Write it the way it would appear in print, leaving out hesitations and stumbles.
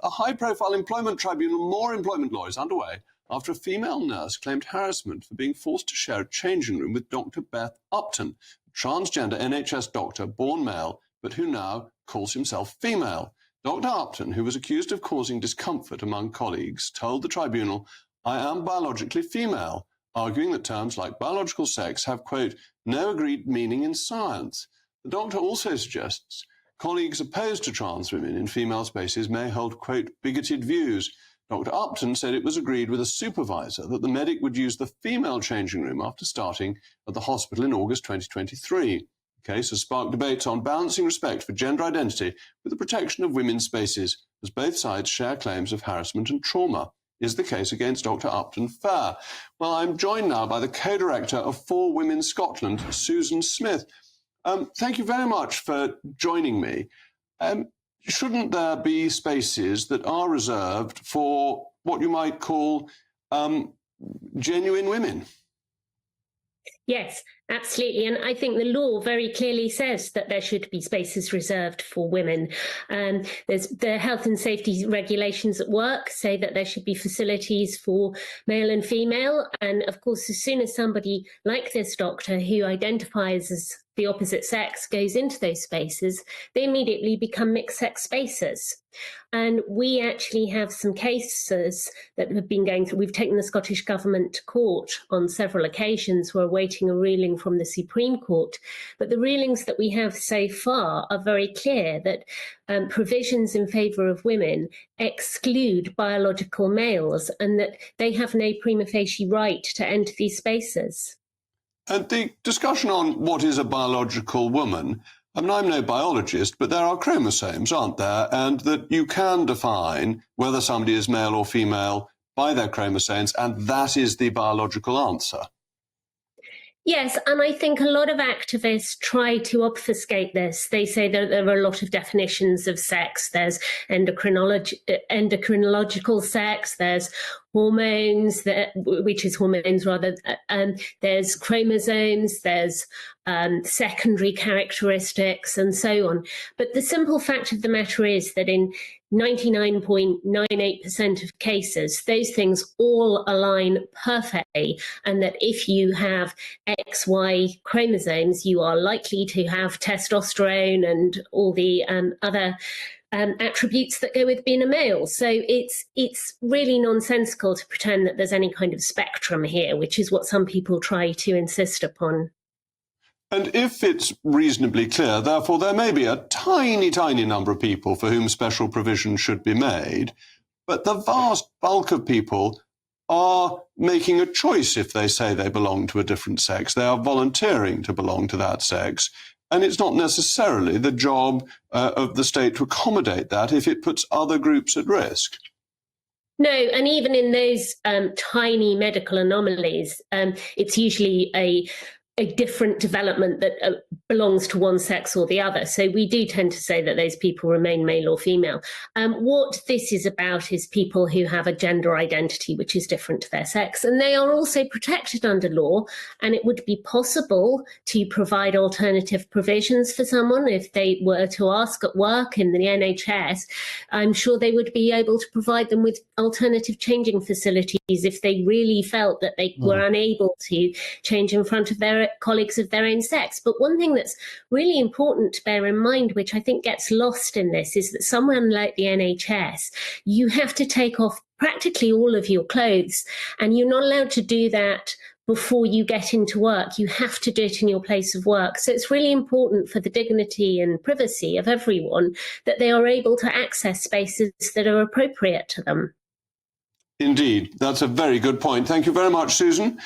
A high-profile employment tribunal, more employment law is underway after a female nurse claimed harassment for being forced to share a changing room with Dr. Beth Upton, a transgender NHS doctor, born male, but who now calls himself female. Dr. Upton, who was accused of causing discomfort among colleagues, told the tribunal, "I am biologically female," arguing that terms like biological sex have, quote, "no agreed meaning in science." The doctor also suggests colleagues opposed to trans women in female spaces may hold, quote, "bigoted views." Dr. Upton said it was agreed with a supervisor that the medic would use the female changing room after starting at the hospital in August 2023. The case has sparked debates on balancing respect for gender identity with the protection of women's spaces, as both sides share claims of harassment and trauma. Is the case against Dr. Upton fair? Well, I'm joined now by the co-director of For Women Scotland, Susan Smith. Thank you very much for joining me. Shouldn't there be spaces that are reserved for what you might call genuine women? Yes, absolutely. And I think the law very clearly says that there should be spaces reserved for women. There's the health and safety regulations at work say that there should be facilities for male and female. And of course, as soon as somebody like this doctor who identifies as the opposite sex goes into those spaces, they immediately become mixed sex spaces. And we actually have some cases that have been going through. We've taken the Scottish Government to court on several occasions. We're awaiting a ruling from the Supreme Court. But the rulings that we have so far are very clear that provisions in favour of women exclude biological males and that they have no prima facie right to enter these spaces. And the discussion on what is a biological woman, I mean, I'm no biologist, but there are chromosomes, aren't there? And that you can define whether somebody is male or female by their chromosomes, and that is the biological answer. Yes, and I think a lot of activists try to obfuscate this. They say that there are a lot of definitions of sex. There's endocrinological sex, there's hormones, which is hormones rather, there's chromosomes, there's secondary characteristics and so on. But the simple fact of the matter is that in 99.98% of cases, those things all align perfectly, and that if you have XY chromosomes, you are likely to have testosterone and all the other attributes that go with being a male. So it's really nonsensical to pretend that there's any kind of spectrum here, which is what some people try to insist upon. And if it's reasonably clear, therefore, there may be a tiny, tiny number of people for whom special provision should be made, but the vast bulk of people are making a choice if they say they belong to a different sex. They are volunteering to belong to that sex, and it's not necessarily the job of the state to accommodate that if it puts other groups at risk. No, and even in those tiny medical anomalies, it's usually a different development that belongs to one sex or the other. So we do tend to say that those people remain male or female. What this is about is people who have a gender identity which is different to their sex, and they are also protected under law, and it would be possible to provide alternative provisions for someone if they were to ask at work in the NHS. I'm sure they would be able to provide them with alternative changing facilities if they really felt that they were unable to change in front of their colleagues of their own sex. But one thing that's really important to bear in mind, which I think gets lost in this, is that someone like the NHS, you have to take off practically all of your clothes, and you're not allowed to do that before you get into work. You have to do it in your place of work. So it's really important for the dignity and privacy of everyone that they are able to access spaces that are appropriate to them. Indeed, that's a very good point. Thank you very much, Susan.